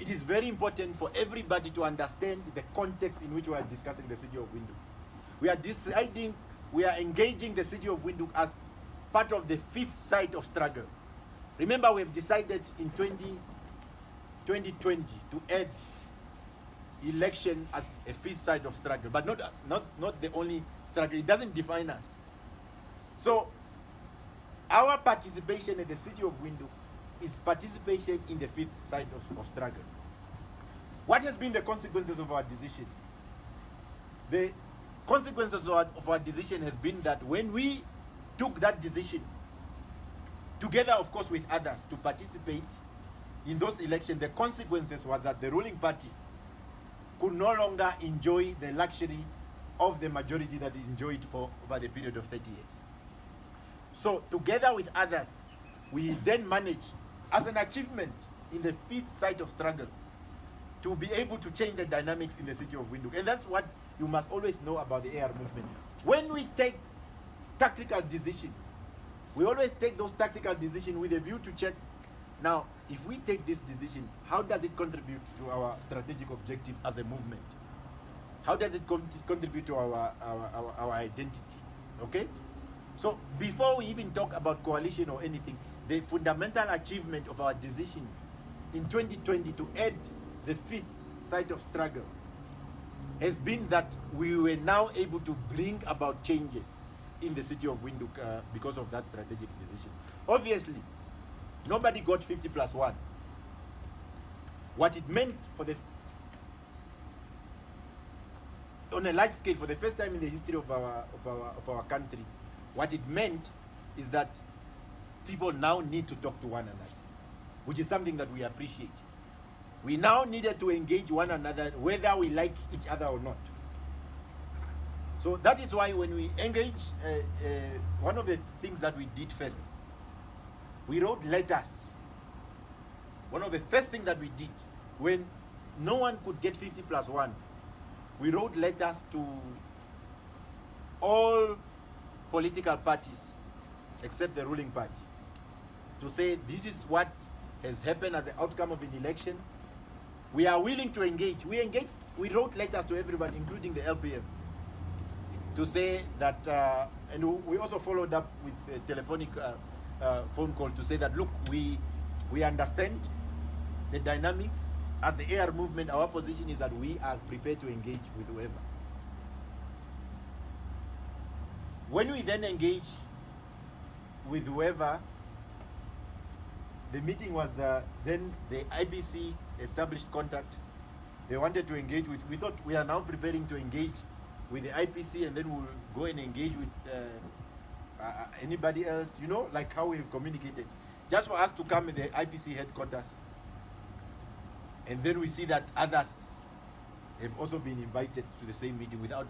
it is very important for everybody to understand the context in which we are discussing the city of Windhoek. We are engaging the city of Windhoek as part of the fifth site of struggle. Remember, we have decided in 2020 to add election as a fifth site of struggle, but not the only struggle. It doesn't define us. So our participation in the city of Windhoek is participation in the fifth site of struggle. What has been the consequences of our decision? The consequences of our decision has been that when we took that decision, together of course with others, to participate in those elections, the consequences was that the ruling party could no longer enjoy the luxury of the majority that it enjoyed for over the period of 30 years. So together with others, we then managed, as an achievement in the fifth site of struggle, to be able to change the dynamics in the city of Windhoek. And that's what you must always know about the AR movement. When we take tactical decisions, we always take those tactical decisions with a view to check, now, if we take this decision, how does it contribute to our strategic objective as a movement? How does it contribute to our identity? Okay? So before we even talk about coalition or anything, the fundamental achievement of our decision in 2020 to add the fifth site of struggle has been that we were now able to bring about changes in the city of Windhoek because of that strategic decision. Obviously, nobody got 50+1. What it meant on a large scale, for the first time in the history of our country, what it meant is that people now need to talk to one another, which is something that we appreciate. We now needed to engage one another whether we like each other or not. So that is why when we engage, one of the things that we did first, we wrote letters. One of the first things that we did, when no one could get 50+1, we wrote letters to all political parties except the ruling party to say this is what has happened as an outcome of an election. We are willing to engage. We wrote letters to everybody, including the LPM, to say that, and we also followed up with a telephonic phone call to say that, look, we understand the dynamics. As the AR movement, our position is that we are prepared to engage with whoever. When we then engage with whoever, the meeting was, then the IBC established contact. They wanted to engage with, we thought we are now preparing to engage with the IPC, and then we'll go and engage with anybody else, you know, like how we've communicated. Just for us to come in the IPC headquarters. And then we see that others have also been invited to the same meeting without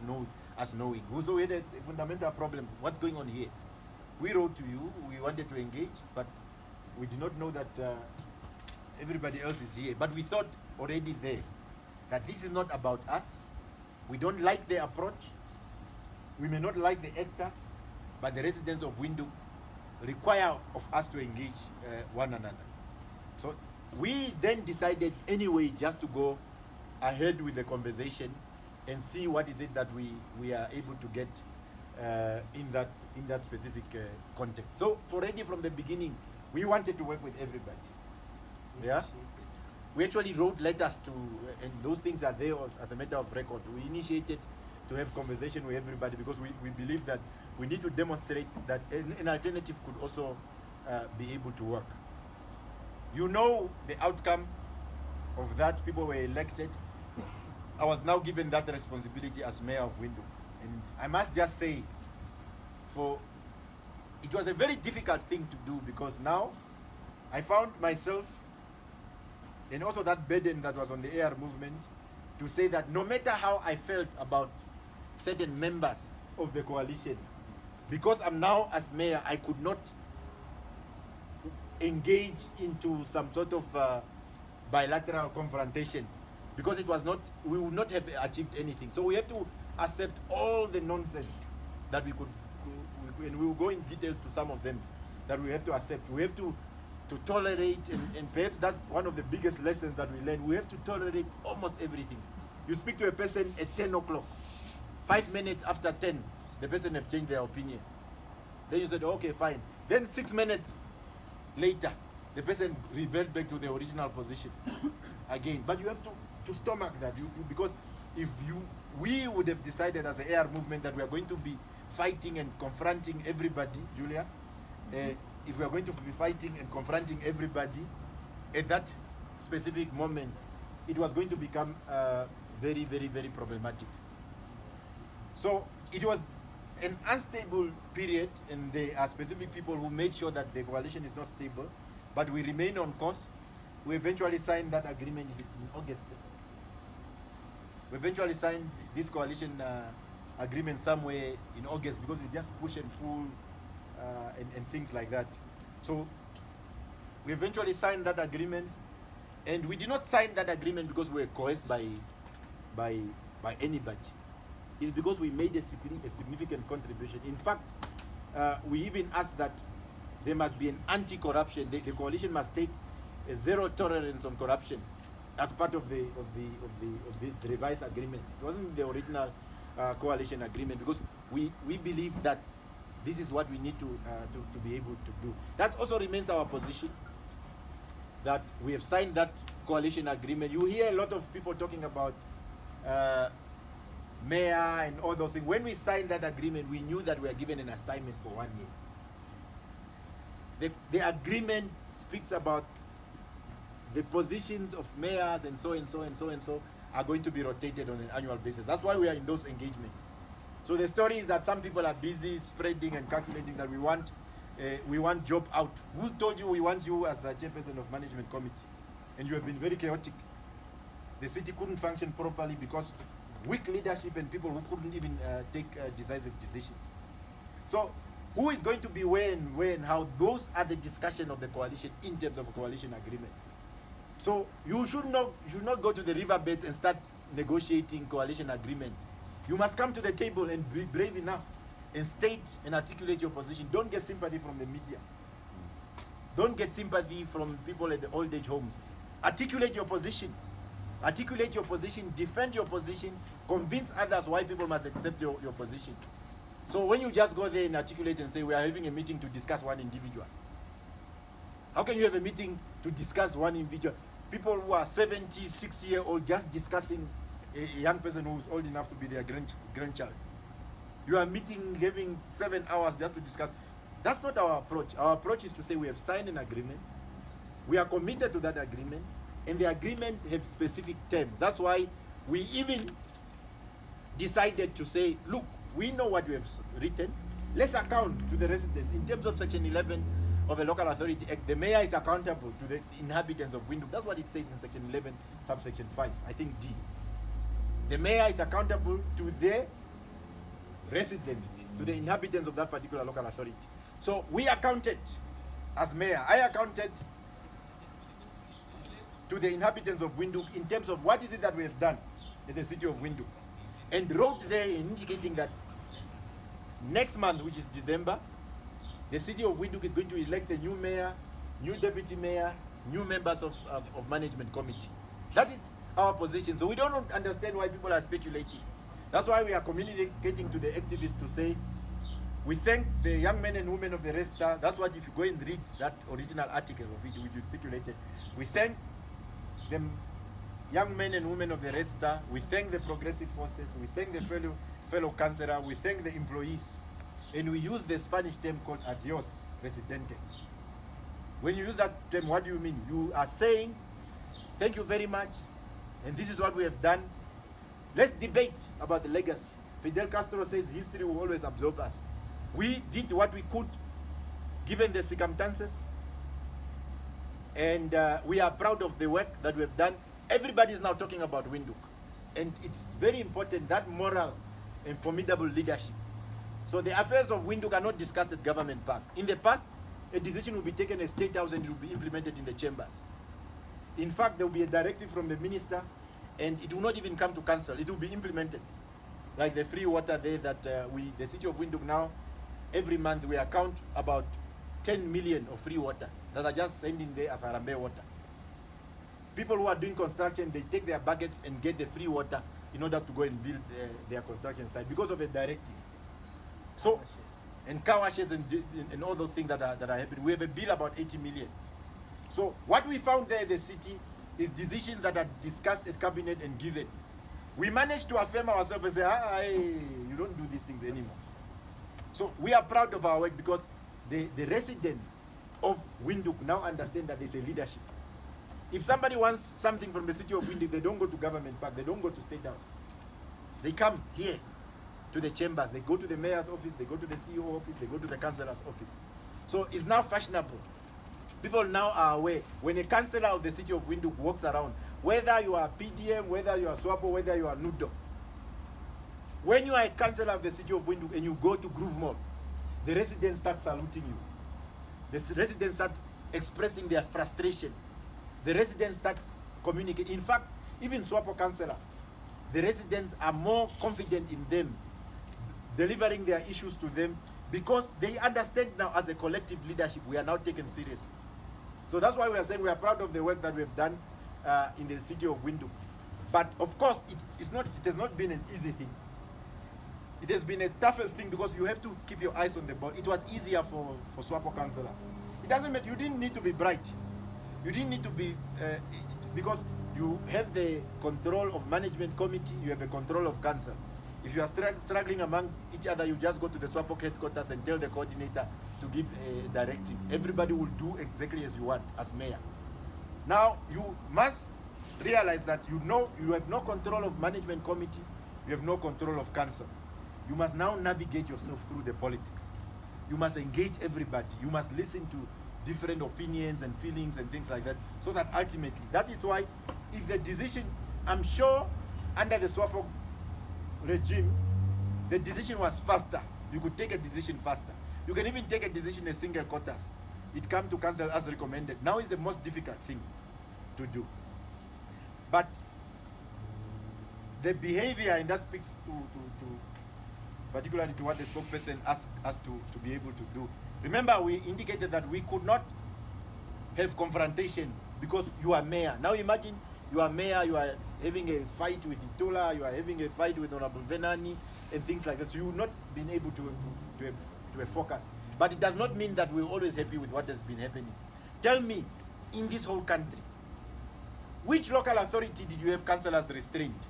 us knowing. So we had a fundamental problem. What's going on here? We wrote to you, we wanted to engage, but we did not know that everybody else is here. But we thought already there that this is not about us. We don't like the approach. We may not like the actors, but the residents of Windhoek require of us to engage one another. So we then decided anyway just to go ahead with the conversation and see what is it that we are able to get in that specific context. So already from the beginning, we wanted to work with everybody. Yeah, we actually wrote letters to, and those things are there as a matter of record. We initiated to have conversation with everybody because we believe that we need to demonstrate that an alternative could also be able to work. You know the outcome of that. People were elected. I was now given that responsibility as mayor of Windhoek. And I must just say, it was a very difficult thing to do, because now I found myself, and also that burden that was on the AR movement, to say that no matter how I felt about certain members of the coalition, because I'm now as mayor, I could not engage into some sort of bilateral confrontation, because we would not have achieved anything. So we have to accept all the nonsense that we could, and we will go in detail to some of them that we have to accept. We have to to tolerate, and perhaps that's one of the biggest lessons that we learn. We have to tolerate almost everything. You speak to a person at 10 o'clock, 5 minutes after 10, the person have changed their opinion. Then you said, okay, fine. Then 6 minutes later, the person revert back to the original position again. But you have to stomach that, because if we would have decided as the AR movement that we are going to be fighting and confronting everybody, Julia, if we are going to be fighting and confronting everybody at that specific moment, it was going to become very, very, very problematic. So it was an unstable period, and there are specific people who made sure that the coalition is not stable, but we remain on course. We eventually signed that agreement in August. We eventually signed this coalition agreement somewhere in August, because it's just push and pull and things like that. So we eventually signed that agreement, and we did not sign that agreement because we were coerced by anybody. It's because we made a significant contribution. In fact, we even asked that there must be an anti-corruption. The coalition must take a zero tolerance on corruption as part of the revised agreement. It wasn't the original coalition agreement, because we believe that this is what we need to be able to do. That also remains our position, that we have signed that coalition agreement. You hear a lot of people talking about mayor and all those things. When we signed that agreement, we knew that we were given an assignment for 1 year. The agreement speaks about the positions of mayors and so and so and so and so are going to be rotated on an annual basis. That's why we are in those engagements. So the story is that some people are busy spreading and calculating that we want Job out. Who told you we want you as a chairperson of management committee? And you have been very chaotic. The city couldn't function properly because weak leadership and people who couldn't even take decisive decisions. So who is going to be where and how? Those are the discussion of the coalition in terms of a coalition agreement. So you should not go to the riverbeds and start negotiating coalition agreements. You must come to the table and be brave enough and state and articulate your position. Don't get sympathy from the media. Don't get sympathy from people at the old age homes. Articulate your position. Articulate your position, defend your position, convince others why people must accept your position. So when you just go there and articulate and say, we are having a meeting to discuss one individual. How can you have a meeting to discuss one individual? People who are 70, 60-year-old just discussing a young person who's old enough to be their grandchild. You are meeting, having 7 hours just to discuss. That's not our approach. Our approach is to say we have signed an agreement. We are committed to that agreement. And the agreement has specific terms. That's why we even decided to say, look, we know what we have written. Let's account to the residents. In terms of Section 11 of the Local Authority Act, the mayor is accountable to the inhabitants of Windhoek. That's what it says in Section 11, subsection 5, I think D. The mayor is accountable to the residents, to the inhabitants of that particular local authority. So we accounted as mayor. I accounted to the inhabitants of Windhoek in terms of what is it that we have done in the city of Windhoek, and wrote there indicating that next month, which is December, the city of Windhoek is going to elect a new mayor, new deputy mayor, new members of management committee. That is our position. So we don't understand why people are speculating. That's why we are communicating to the activists to say, we thank the young men and women of the Red Star. That's what, if you go and read that original article of it, which is circulated, we thank the young men and women of the Red Star, we thank the progressive forces, we thank the fellow councillor, we thank the employees, and we use the Spanish term called adios, presidente. When you use that term, what do you mean? You are saying, thank you very much, and this is what we have done. Let's debate about the legacy. Fidel Castro says history will always absorb us. We did what we could, given the circumstances, and we are proud of the work that we have done. Everybody is now talking about Windhoek, and it's very important, that moral and formidable leadership. So the affairs of Windhoek are not discussed at Government Park. In the past, a decision will be taken at State House and it will be implemented in the chambers. In fact, there will be a directive from the minister, and it will not even come to council. It will be implemented. Like the free water there that the city of Windhoek now, every month we account about 10 million of free water that are just sending there as Harambe water. People who are doing construction, they take their buckets and get the free water in order to go and build their construction site because of a directive. So, and car washes and all those things that are happening. We have a bill about 80 million. So what we found there in the city is decisions that are discussed at cabinet and given. We managed to affirm ourselves and say, you don't do these things anymore. So we are proud of our work because the residents of Windhoek now understand that there's a leadership. If somebody wants something from the city of Windhoek, they don't go to Government Park, they don't go to State House. They come here to the chambers, they go to the mayor's office, they go to the CEO office, they go to the councillor's office. So it's now fashionable. People now are aware. When a councillor of the city of Windhoek walks around, whether you are PDM, whether you are SWAPO, whether you are NUDO, when you are a councillor of the city of Windhoek and you go to Groove Mall, the residents start saluting you. The residents start expressing their frustration. The residents start communicating. In fact, even SWAPO councillors, the residents are more confident in them, delivering their issues to them, because they understand now as a collective leadership, we are now taken seriously. So that's why we are saying we are proud of the work that we have done in the city of Windhoek. But of course, it has not been an easy thing. It has been a toughest thing because you have to keep your eyes on the ball. It was easier for SWAPO councillors. It doesn't matter, you didn't need to be bright. You didn't need to be, because you have the control of management committee, you have a control of council. If you are struggling among each other, you just go to the SWAPO headquarters and tell the coordinator to give a directive. Everybody will do exactly as you want as mayor. Now, you must realize that you have no control of management committee, you have no control of council. You must now navigate yourself through the politics. You must engage everybody. You must listen to different opinions and feelings and things like that, so that ultimately, that is why if the decision, I'm sure under the SWAPO regime, the decision was faster. You could take a decision faster. You can even take a decision in single quarters. It comes to council as recommended. Now is the most difficult thing to do. But the behavior, and that speaks to particularly to what the spokesperson asked us to be able to do. Remember, we indicated that we could not have confrontation because you are mayor. Now imagine you are mayor, you are having a fight with Itula, you are having a fight with Honorable Venani, and things like that. So you will not be able to a focus. But it does not mean that we're always happy with what has been happening. Tell me, in this whole country, which local authority did you have councillors restrained?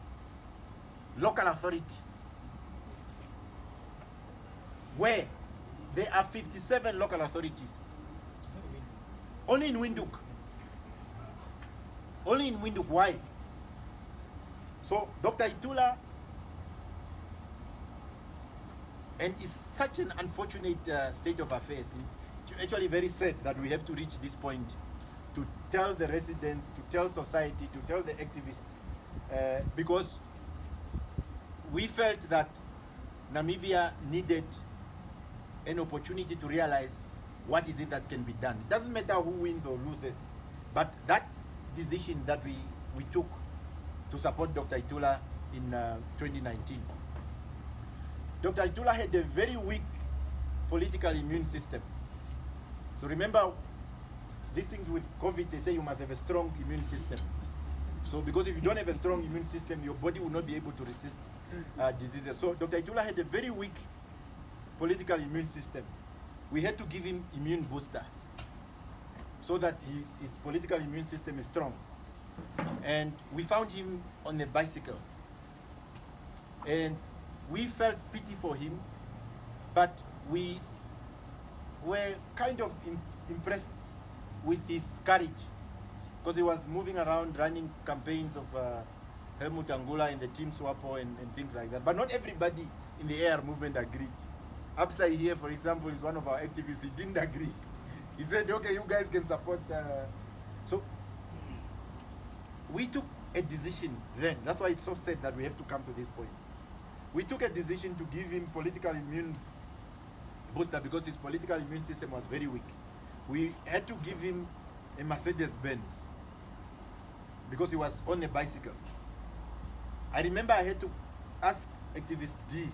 Local authority. Where? There are 57 local authorities. Only in Windhoek. Only in Windhoek. Why? So Dr. Itula, and it's such an unfortunate state of affairs. It's actually very sad that we have to reach this point to tell the residents, to tell society, to tell the activists, because we felt that Namibia needed an opportunity to realize what is it that can be done. It doesn't matter who wins or loses, but that decision that we took to support Dr. Itula in 2019. Dr. Itula had a very weak political immune system. So remember, these things with COVID, they say you must have a strong immune system. So because if you don't have a strong immune system, your body will not be able to resist diseases. So Dr. Itula had a very weak political immune system. We had to give him immune boosters so that his political immune system is strong. And we found him on a bicycle. And we felt pity for him, but we were kind of impressed with his courage, because he was moving around running campaigns of Helmut Angula and the Team SWAPO and things like that. But not everybody in the AR movement agreed. Upside here, for example, is one of our activists. He didn't agree. He said, okay, you guys can support. So we took a decision then. That's why it's so sad that we have to come to this point. We took a decision to give him political immune booster because his political immune system was very weak. We had to give him a Mercedes-Benz because he was on a bicycle. I remember I had to ask activist D,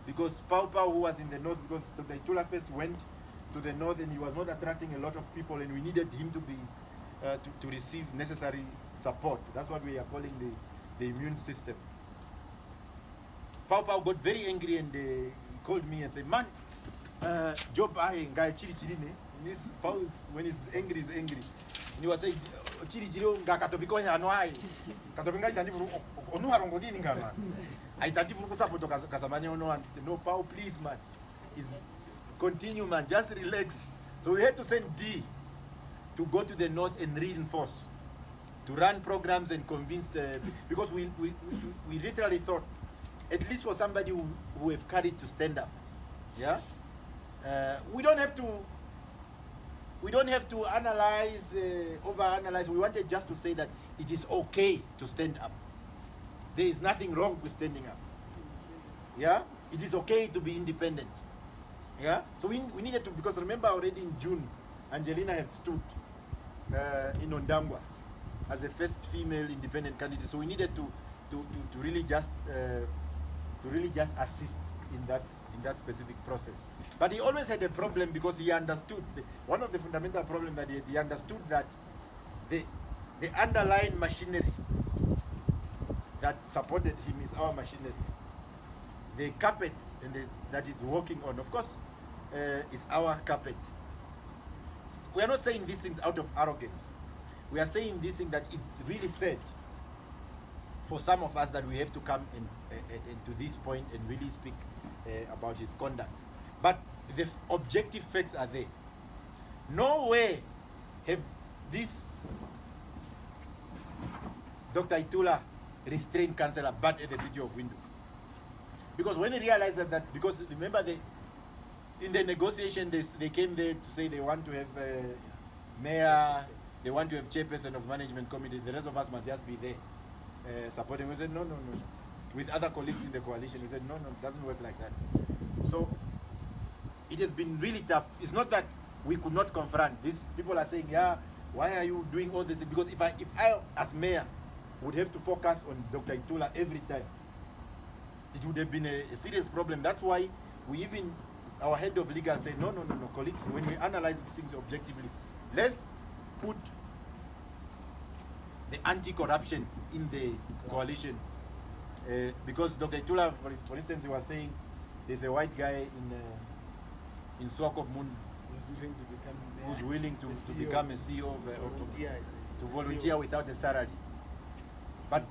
because Pau, who was in the north, because Dr. Itula first went, to the north, and he was not attracting a lot of people, and we needed him to be to receive necessary support. That's what we are calling the immune system. Pau got very angry, and he called me and said, "Man, Job guy chiri chiri ne." Pau when he's angry, is angry. And he was saying, "Chiri chiri nga katobiko he anwai. Katobinga itandi furu onu harongo gini ngama. Aitandi furu kusapoto kasamanya ono and no, Pau, please man, is continue man, just relax." So we had to send D to go to the north and reinforce, to run programs and convince, because we literally thought, at least for somebody who have courage to stand up, yeah, we don't have to analyze, overanalyze. We wanted just to say that it is okay to stand up. There is nothing wrong with standing up. Yeah, it is okay to be independent. Yeah, so we needed to, because remember already in June, Angelina had stood in Ondangwa as the first female independent candidate. So we needed to really just assist in that specific process. But he always had a problem, because he understood one of the fundamental problems that he understood that the underlying machinery that supported him is our machinery. The carpet that is working on, of course, is our carpet. We are not saying these things out of arrogance. We are saying this thing that it's really sad for some of us that we have to come to this point and really speak about his conduct. But the objective facts are there. No way have this Dr. Itula restrained councillor but at the city of Windhoek. Because when he realized that because remember in the negotiation they came there to say they want to have mayor, they want to have chairperson of management committee, the rest of us must just be there supporting. We said no. With other colleagues in the coalition, we said no, it doesn't work like that. So it has been really tough. It's not that we could not confront. These people are saying, yeah, why are you doing all this? Because if I as mayor would have to focus on Dr. Itula every time, it would have been a serious problem. That's why our head of legal said, no, colleagues, when we analyze these things objectively, let's put the anti-corruption in the coalition. Because Dr. Itula, for instance, he was saying there's a white guy in Swakopmund who's willing to become a CEO to volunteer without a salary. But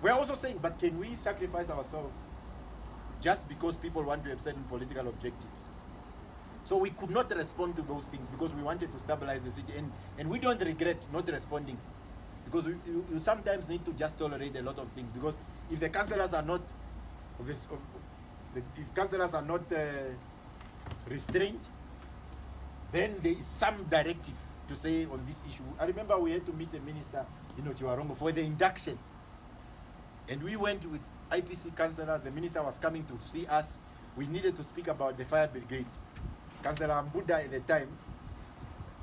we're also saying, but can we sacrifice ourselves just because people want to have certain political objectives? So we could not respond to those things because we wanted to stabilize the city, and we don't regret not responding, because you sometimes need to just tolerate a lot of things, because if the councillors are not restrained, then there is some directive to say on this issue. I remember we had to meet a minister in Ochiwarongo for the induction, and we went with IPC councillors. The minister was coming to see us. We needed to speak about the fire brigade. Councillor Amupanda at the time,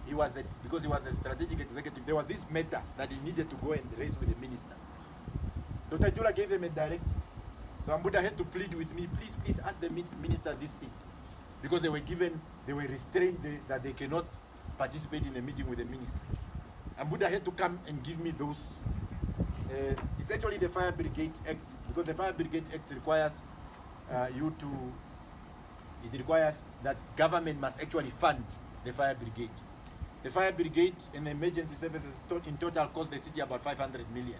because he was a strategic executive, there was this matter that he needed to go and raise with the minister. Dr. Itula gave them a directive. So Amupanda had to plead with me, please ask the minister this thing. Because they were restrained that they cannot participate in a meeting with the minister. Amupanda had to come and give me those. It's actually the Fire Brigade Act, because the Fire Brigade Act requires it requires that government must actually fund the fire brigade. The fire brigade and the emergency services in total cost the city about 500 million.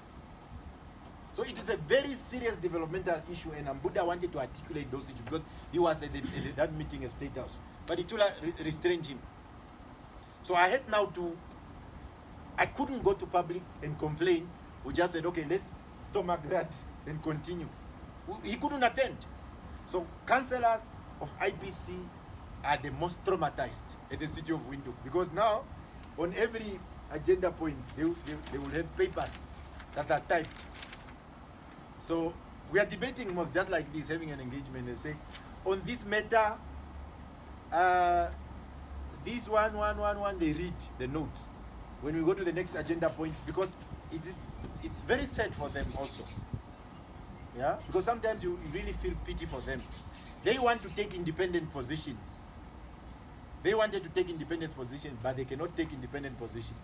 So it is a very serious developmental issue, and Amupanda wanted to articulate those issues because he was at that meeting at State House. But Itula restrained him. So I had now I couldn't go to public and complain. We just said, okay, let's stomach that and continue. He couldn't attend. So councillors of IPC are the most traumatized at the city of Windhoek, because now on every agenda point they will have papers that are typed. So we are debating almost just like this, having an engagement. They say, on this matter, this one, they read the notes when we go to the next agenda point, because it's very sad for them also. Yeah, because sometimes you really feel pity for them. They want to take independent positions. They wanted to take independence position, but they cannot take independent position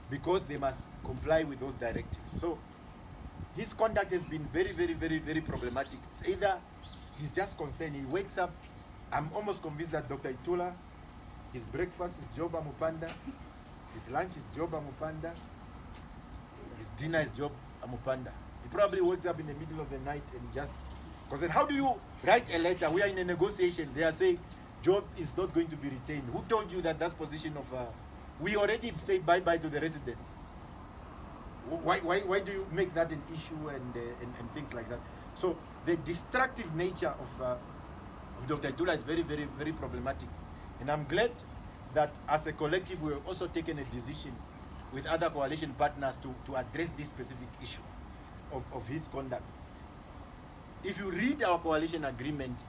because they must comply with those directives. So his conduct has been very, very, very, very problematic. It's either he's just concerned, he wakes up, I'm almost convinced that Dr. Itula, his breakfast is Job Amupanda, his lunch is Job Amupanda, his dinner is Job Amupanda. He probably wakes up in the middle of the night and just, because then how do you write a letter? We are in a negotiation. They are saying Job is not going to be retained. Who told you that that's position of, we already said bye-bye to the residents. Why do you make that an issue and things like that? So the destructive nature of Dr. Itula is very, very, very problematic. And I'm glad that as a collective, we have also taken a decision with other coalition partners to address this specific issue of his conduct. If you read our coalition agreement,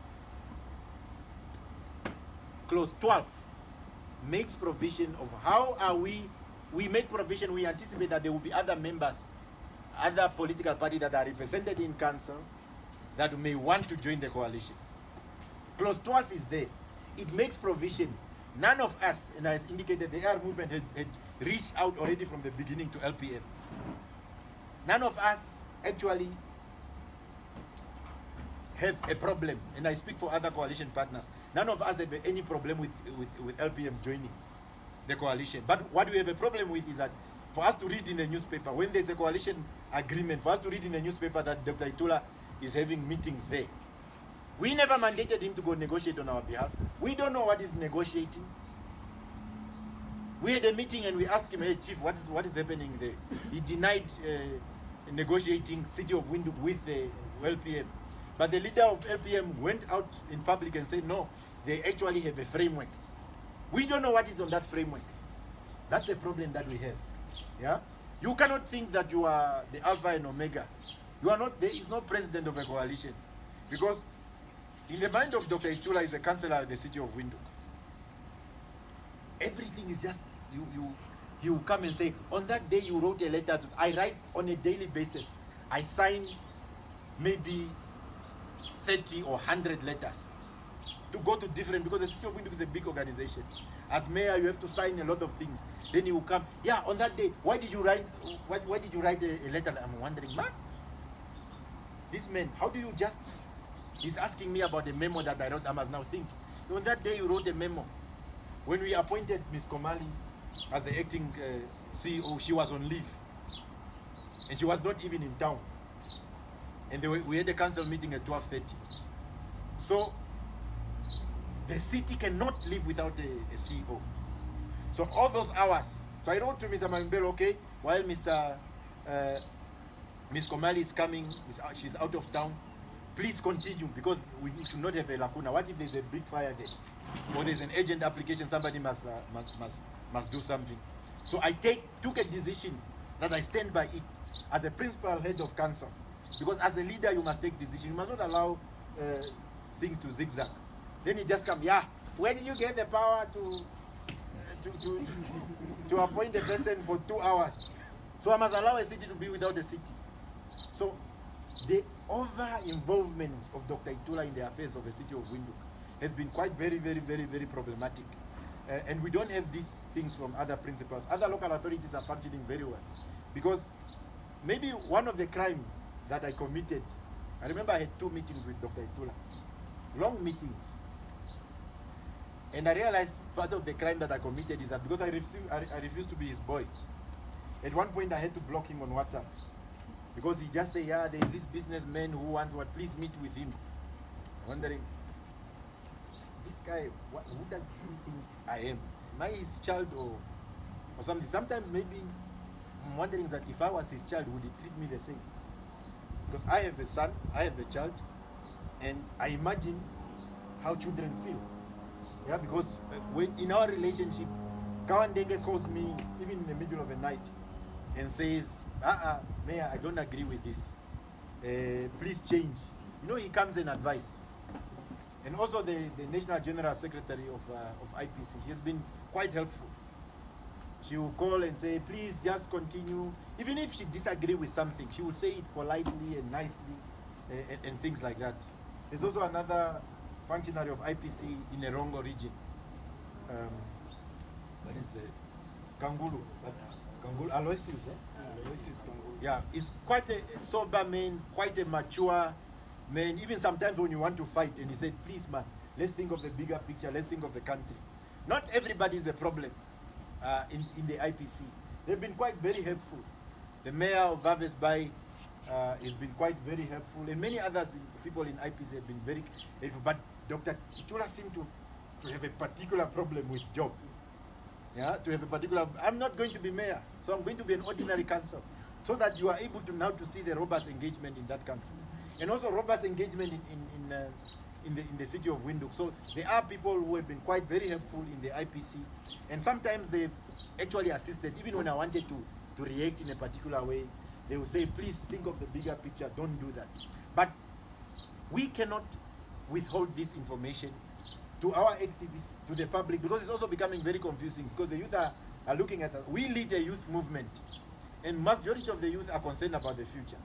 clause 12 makes provision of how are we make provision, we anticipate that there will be other members, other political parties that are represented in council that may want to join the coalition. Clause 12 is there. It makes provision. None of us, and as indicated, the AR movement had reached out already from the beginning to LPM. None of us actually have a problem, and I speak for other coalition partners. None of us have any problem with LPM joining the coalition. But what we have a problem with is that for us to read in the newspaper, when there's a coalition agreement, for us to read in the newspaper that Dr. Itula is having meetings there. We never mandated him to go negotiate on our behalf. We don't know what he's negotiating. We had a meeting and we asked him, hey, Chief, what is happening there? He denied negotiating City of Windhoek with the LPM. But the leader of LPM went out in public and said, no, they actually have a framework. We don't know what is on that framework. That's a problem that we have. Yeah? You cannot think that you are the Alpha and Omega. You are not, there is no president of a coalition. Because in the mind of Dr. Itula is a councillor of the City of Windhoek. Everything is just, you will come and say, on that day you wrote a letter to, I write on a daily basis. I sign maybe 30 or 100 letters to go to different, because the City of Windhoek is a big organization. As mayor, you have to sign a lot of things. Then you will come, yeah, on that day, why did you write a letter? I'm wondering, man, this man, how do you just, he's asking me about a memo that I wrote. I must now think. On that day, you wrote a memo. When we appointed Ms. Komali as the acting CEO, she was on leave. And she was not even in town. And we had a council meeting at 12:30. So, the city cannot live without a CEO. So, all those hours. So, I wrote to Mr. Mambero, okay, while Ms. Komali is coming, she's out of town, please continue, because we should not have a lacuna. What if there's a big fire there? Or there's an urgent application, somebody must do something. So I took a decision that I stand by it as a principal head of council. Because as a leader, you must take decisions. You must not allow things to zigzag. Then you just come, yeah, where did you get the power to appoint a person for 2 hours? So I must allow a city to be without a city. So the over-involvement of Dr. Itula in the affairs of the City of Windhoek has been quite very, very, very, very problematic. And we don't have these things from other principals. Other local authorities are functioning very well. Because maybe one of the crimes that I committed, I remember I had 2 meetings with Dr. Itula, long meetings. And I realized part of the crime that I committed is that because I refused to be his boy, at one point I had to block him on WhatsApp. Because he just said, yeah, there's this businessman who wants what, please meet with him. I'm wondering, this guy, who does he think I am? Am I his child or something? Sometimes maybe I'm wondering that if I was his child, would he treat me the same? Because I have a son, I have a child, and I imagine how children feel. Yeah, because when in our relationship, Kawandenge calls me even in the middle of the night and says, Mayor, I don't agree with this. Please change. You know, he comes and advice. And also the National General Secretary of IPC, she has been quite helpful. She will call and say, please just continue. Even if she disagrees with something, she will say it politely and nicely and things like that. There's also another functionary of IPC in the Rongo region. what is it? Kangulu. Kangulu Aloysius, Aloysius Kangulu. Yeah, he's quite a sober man, quite a mature man. Even sometimes when you want to fight, and he said, please, man, let's think of the bigger picture, let's think of the country. Not everybody is a problem in the IPC. They've been quite very helpful. The mayor of Waves Bay has been quite very helpful, and many others, people in IPC have been very helpful. But Dr. Itula seemed to have a particular problem with Job. Yeah, to have a particular, I'm not going to be mayor, so I'm going to be an ordinary council, so that you are able to now to see the robust engagement in that council, and also robust engagement in the city of Windhoek. So there are people who have been quite very helpful in the IPC, and sometimes they've actually assisted. Even when I wanted to react in a particular way, they will say, please think of the bigger picture, don't do that. But we cannot withhold this information to our activists, to the public, because it's also becoming very confusing, because the youth are looking at us. We lead a youth movement, and majority of the youth are concerned about the future.